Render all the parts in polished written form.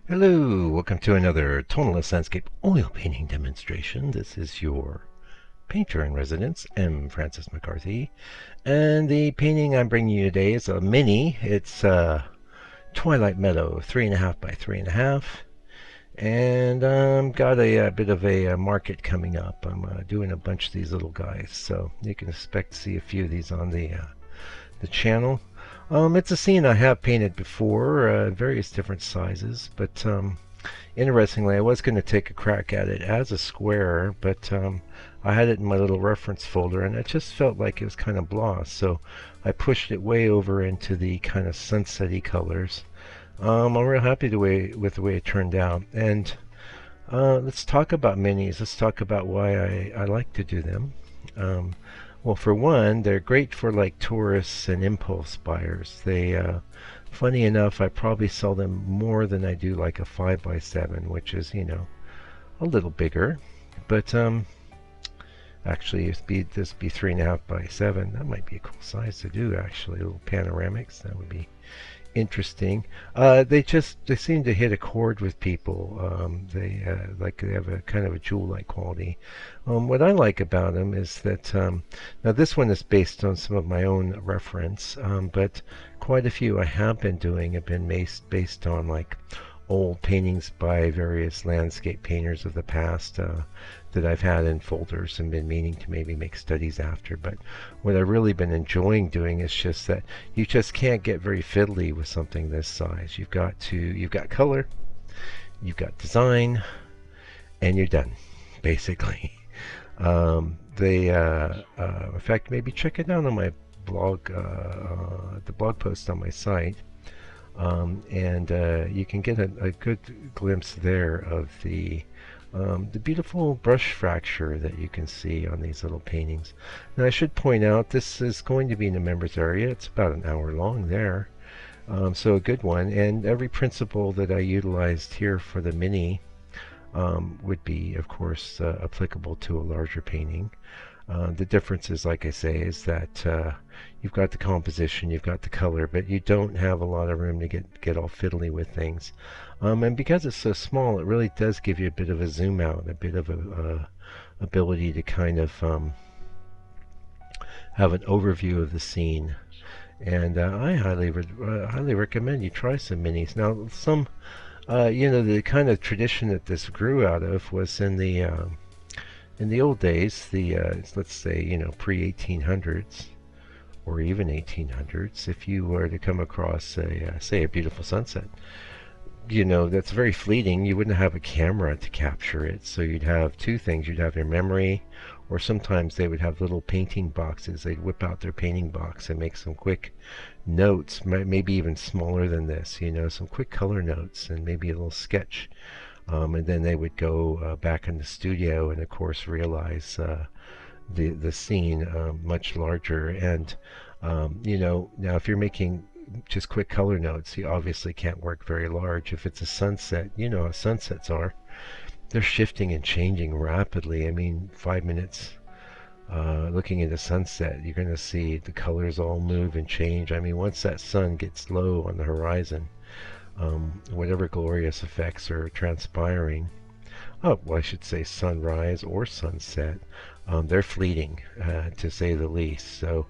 Hello, welcome to another tonalist landscape oil painting demonstration. This is your painter in residence, M. Francis McCarthy, and the painting I'm bringing you today is a mini. It's Twilight Meadow 3½ by 3½, and got a bit of a market coming up. I'm doing a bunch of these little guys, so you can expect to see a few of these on the channel. It's a scene I have painted before, various different sizes, but interestingly, I was going to take a crack at it as a square, but I had it in my little reference folder, and it just felt like it was kind of blah, so I pushed it way over into the kind of sunset-y colors. I'm real happy with the way it turned out, and let's talk about minis. Let's talk about why I like to do them. Well, for one, they're great for like tourists and impulse buyers. Funny enough, I probably sell them more than I do like a 5x7, which is, a little bigger. But actually, this be 3½x7. That might be a cool size to do, actually. Little panoramics. That would be interesting. They seem to hit a chord with people. They have a kind of a jewel-like quality. What I like about them is that now this one is based on some of my own reference, but quite a few I have been doing have been based on like old paintings by various landscape painters of the past that I've had in folders and been meaning to maybe make studies after. But what I've really been enjoying doing is just that you just can't get very fiddly with something this size. You've got color, you've got design, and you're done, basically. In fact, maybe check it out on my blog, the blog post on my site. And you can get a good glimpse there of the beautiful brush fracture that you can see on these little paintings. Now I should point out this is going to be in the members area. It's about an hour long there, so a good one. And every principle that I utilized here for the mini would be, of course, applicable to a larger painting. The difference is, like I say, is that you've got the composition, you've got the color, but you don't have a lot of room to get all fiddly with things. And because it's so small, it really does give you a bit of a zoom out, a bit of a ability to kind of have an overview of the scene. And I highly recommend you try some minis. Now, the kind of tradition that this grew out of was in the old days, let's say, pre-1800s or even 1800s, if you were to come across, say, a beautiful sunset, that's very fleeting, you wouldn't have a camera to capture it. So you'd have two things. You'd have your memory, or sometimes they would have little painting boxes. They'd whip out their painting box and make some quick notes, maybe even smaller than this, some quick color notes and maybe a little sketch. And then they would go back in the studio and, of course, realize the scene much larger. And, now if you're making just quick color notes, you obviously can't work very large. If it's a sunset, how sunsets are. They're shifting and changing rapidly. I mean, 5 minutes looking at the sunset, you're going to see the colors all move and change. I mean, once that sun gets low on the horizon, whatever glorious effects are transpiring, oh, well, I should say sunrise or sunset, they're fleeting, to say the least. So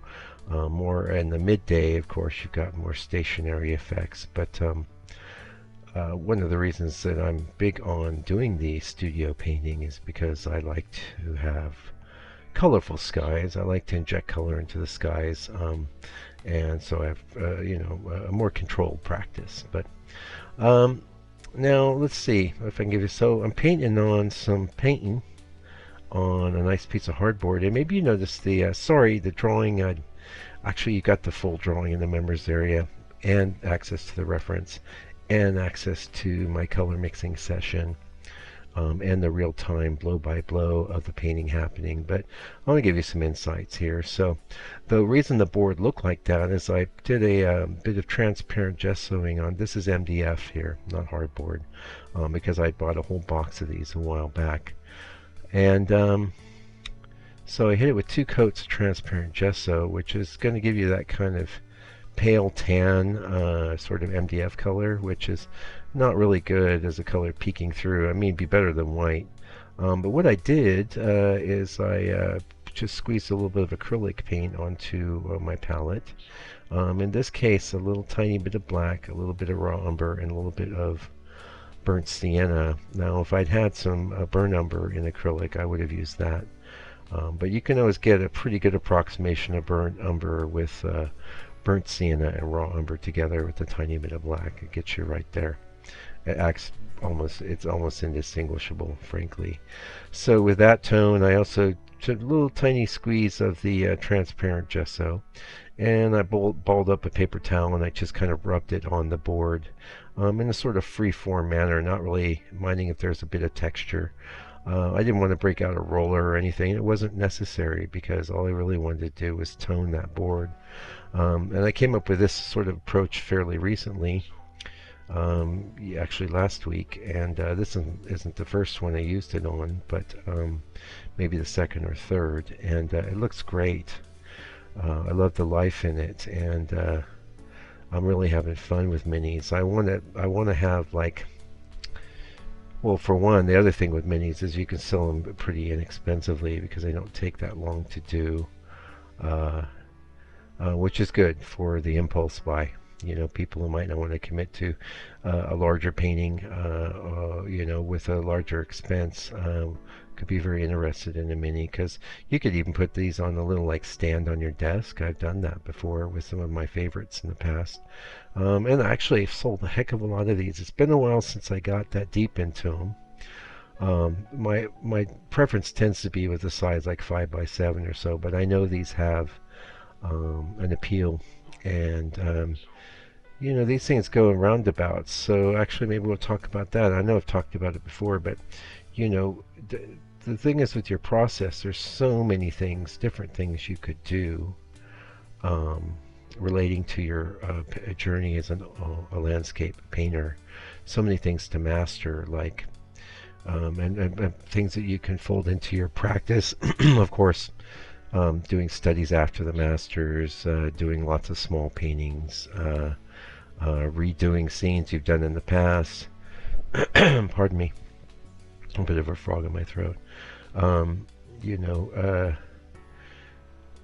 more in the midday, of course, you've got more stationary effects. But one of the reasons that I'm big on doing the studio painting is because I like to have colorful skies. I like to inject color into the skies, and so I have a more controlled practice. But now let's see if I can give you. So I'm painting on a nice piece of hardboard, and maybe you noticed the drawing. Actually, you got the full drawing in the members area, and access to the reference, and access to my color mixing session, and the real-time blow-by-blow of the painting happening. But I want to give you some insights here. So the reason the board looked like that is I did a bit of transparent gessoing on, this is MDF here, not hardboard, because I bought a whole box of these a while back. And so I hit it with 2 coats of transparent gesso, which is going to give you that kind of pale tan sort of MDF color, which is not really good as a color peeking through. I mean, it'd be better than white. But what I did is I just squeezed a little bit of acrylic paint onto my palette. In this case, a little tiny bit of black, a little bit of raw umber, and a little bit of burnt sienna. Now, if I'd had some burnt umber in acrylic, I would have used that. But you can always get a pretty good approximation of burnt umber with burnt sienna and raw umber together with a tiny bit of black. It gets you right there. It's almost indistinguishable, frankly. So with that tone, I also took a little tiny squeeze of the transparent gesso, and I balled up a paper towel and I just kind of rubbed it on the board in a sort of free-form manner, not really minding if there's a bit of texture. I didn't want to break out a roller or anything. It wasn't necessary because all I really wanted to do was tone that board. And I came up with this sort of approach fairly recently, actually last week, and this isn't the first one I used it on, but maybe the second or third, and it looks great. I love the life in it, and I'm really having fun with minis. I want to have, like, well, for one, the other thing with minis is you can sell them pretty inexpensively because they don't take that long to do, which is good for the impulse buy. You know, people who might not want to commit to a larger painting, you know, with a larger expense, could be very interested in a mini, because you could even put these on a little like stand on your desk. I've done that before with some of my favorites in the past, and actually I've sold a heck of a lot of these. It's been a while since I got that deep into them. My preference tends to be with a size like 5x7 or so, but I know these have an appeal, and you know, these things go in roundabouts, so actually maybe we'll talk about that. I know I've talked about it before, but you know, the thing is with your process, there's so many things, different things you could do relating to your journey as a landscape painter. So many things to master, like and things that you can fold into your practice. Of course, doing studies after the masters, doing lots of small paintings, redoing scenes you've done in the past. Pardon me, a bit of a frog in my throat. You know,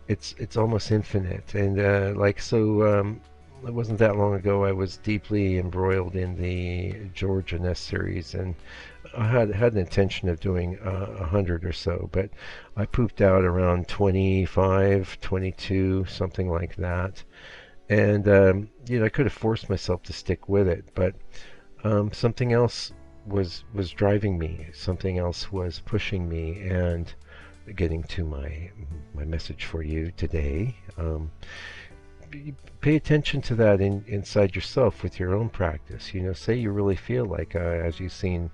it's almost infinite, and like so. It wasn't that long ago I was deeply embroiled in the Georgia Nest series, and I had an intention of doing 100 or so, but I pooped out around 25, 22, something like that. And you know, I could have forced myself to stick with it, but something else was driving me. Something else was pushing me, and getting to my message for you today. Pay attention to that inside yourself with your own practice. You know, say you really feel like, as you've seen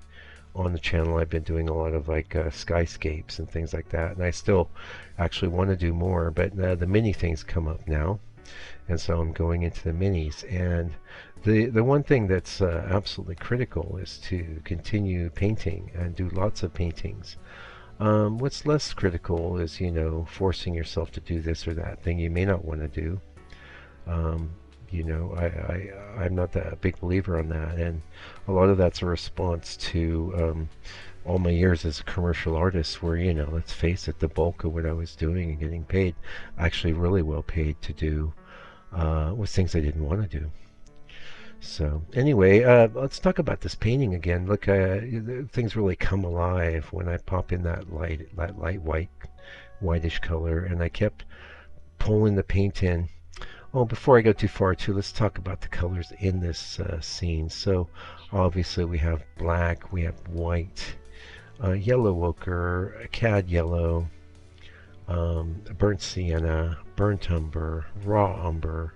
on the channel, I've been doing a lot of like skyscapes and things like that, and I still actually want to do more, but the mini things come up now, and so I'm going into the minis. And the one thing that's absolutely critical is to continue painting and do lots of paintings. What's less critical is, you know, forcing yourself to do this or that thing you may not want to do. You know, I'm not that big believer on that, and a lot of that's a response to all my years as a commercial artist, where, you know, let's face it, the bulk of what I was doing and getting paid, actually really well paid to do, was things I didn't want to do. So anyway, let's talk about this painting again. Look, things really come alive when I pop in that light whitish color, and I kept pulling the paint in. Oh, before I go too far too, let's talk about the colors in this scene. So obviously we have black, we have white, yellow ochre, cad yellow, burnt sienna, burnt umber, raw umber,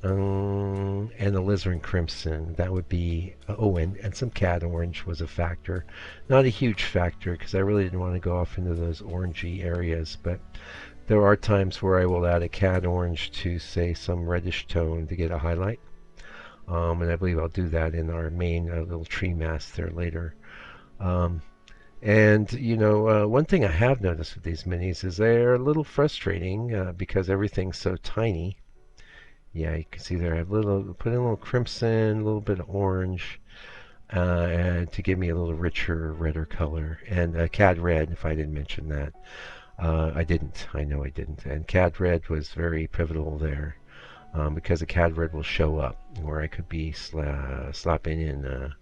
and alizarin crimson. That would be, oh, and some cad orange was a factor. Not a huge factor because I really didn't want to go off into those orangey areas, but there are times where I will add a cad orange to, say, some reddish tone to get a highlight. And I believe I'll do that in our main little tree mask there later. And, you know, one thing I have noticed with these minis is they're a little frustrating because everything's so tiny. Yeah, you can see there I have put in a little crimson, a little bit of orange, and to give me a little richer, redder color. And cad red, if I didn't mention that. I didn't. I know I didn't. And cad red was very pivotal there, because the cad red will show up where I could be slapping in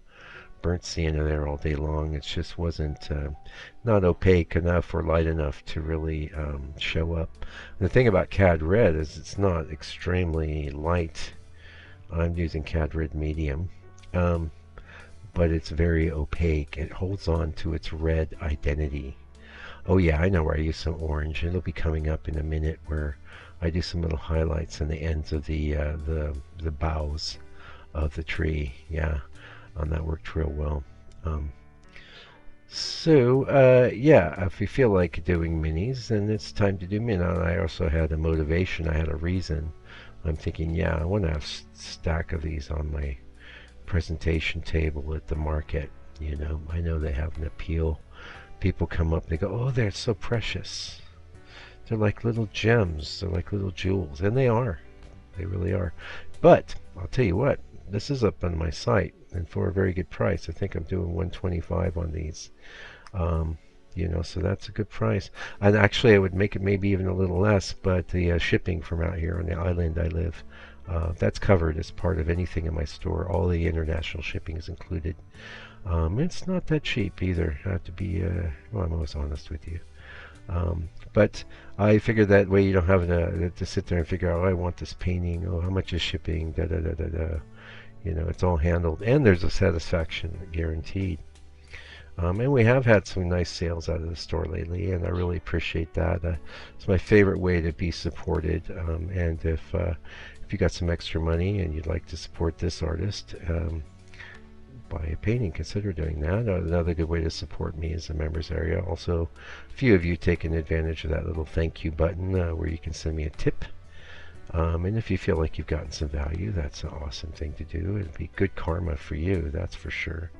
burnt sienna there all day long. It just wasn't not opaque enough or light enough to really show up. And the thing about cad red is it's not extremely light. I'm using cad red medium, um, but it's very opaque. It holds on to its red identity. Oh yeah, I know where I use some orange. It'll be coming up in a minute where I do some little highlights on the ends of the boughs of the tree. Yeah, that worked real well. Um, yeah, if you feel like doing minis, then it's time to do mini. And I also had a motivation. I had a reason. I'm thinking, yeah, I want to have a stack of these on my presentation table at the market. I know they have an appeal. People come up, they go, oh, they're so precious. They're like little gems. They're like little jewels. And they are. They really are. But I'll tell you what, this is up on my site, and for a very good price. I think I'm doing $125 on these. So that's a good price. And actually, I would make it maybe even a little less, but the shipping from out here on the island I live, that's covered as part of anything in my store. All the international shipping is included. It's not that cheap either. I have to be, well, I'm always honest with you. But I figured that way you don't have to sit there and figure out, oh, I want this painting, oh, how much is shipping, da da da da da. It's all handled, and there's a satisfaction guaranteed. And we have had some nice sales out of the store lately, and I really appreciate that. It's my favorite way to be supported. And if you got some extra money and you'd like to support this artist, buy a painting, consider doing that. Another good way to support me is the members area. Also, a few of you taking advantage of that little thank you button where you can send me a tip. And if you feel like you've gotten some value, that's an awesome thing to do. It'd be good karma for you, that's for sure.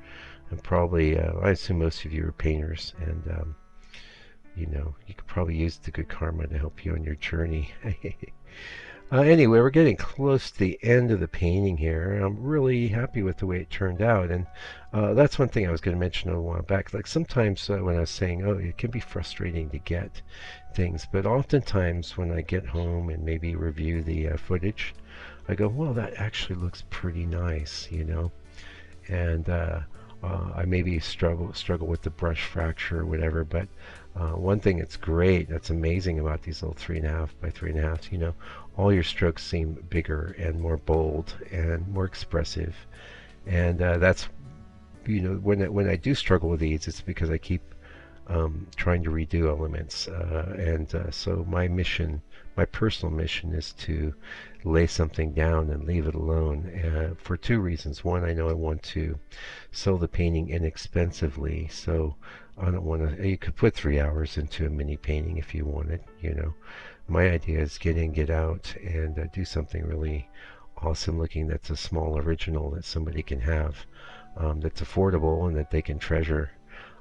And probably, I assume most of you are painters, and you could probably use the good karma to help you on your journey. Anyway, we're getting close to the end of the painting here. I'm really happy with the way it turned out, and that's one thing I was going to mention a while back. Like sometimes when I was saying, oh, it can be frustrating to get things, but oftentimes when I get home and maybe review the footage, I go, well, that actually looks pretty nice, and I maybe struggle with the brush fracture or whatever, but one thing that's great, that's amazing about these little 3.5 by 3.5, all your strokes seem bigger and more bold and more expressive, and that's when I do struggle with these, it's because I keep trying to redo elements, and so my personal mission is to lay something down and leave it alone, for two reasons. One, I know I want to sell the painting inexpensively, so I don't want to. You could put 3 hours into a mini painting if you wanted. My idea is get in, get out, and do something really awesome looking. That's a small original that somebody can have, that's affordable and that they can treasure.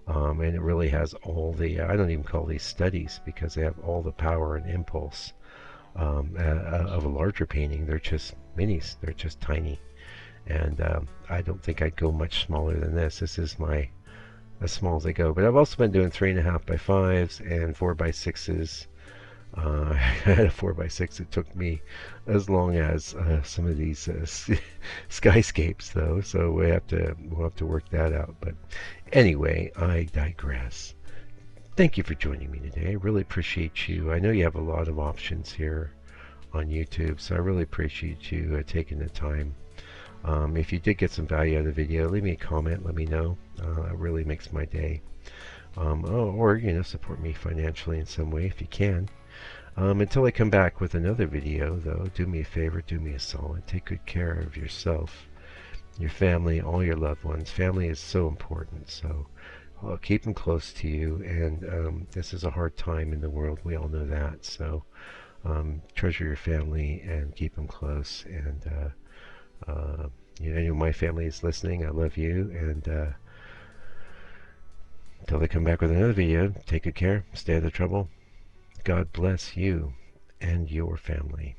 And it really has all the, I don't even call these studies because they have all the power and impulse of a larger painting. They're just minis. They're just tiny. And I don't think I'd go much smaller than this. This is as small as I go. But I've also been doing 3.5 by 5s and 4 by 6s. I had a 4x6. It took me as long as some of these skyscapes, though. So we'll have to work that out. But anyway, I digress. Thank you for joining me today. I really appreciate you. I know you have a lot of options here on YouTube, so I really appreciate you taking the time. If you did get some value out of the video, leave me a comment. Let me know. It really makes my day. Or support me financially in some way if you can. Until I come back with another video, though, do me a favor, do me a solid. Take good care of yourself, your family, all your loved ones. Family is so important, so keep them close to you. And this is a hard time in the world. We all know that. So treasure your family and keep them close. And my family is listening. I love you. And until I come back with another video, take good care. Stay out of trouble. God bless you and your family.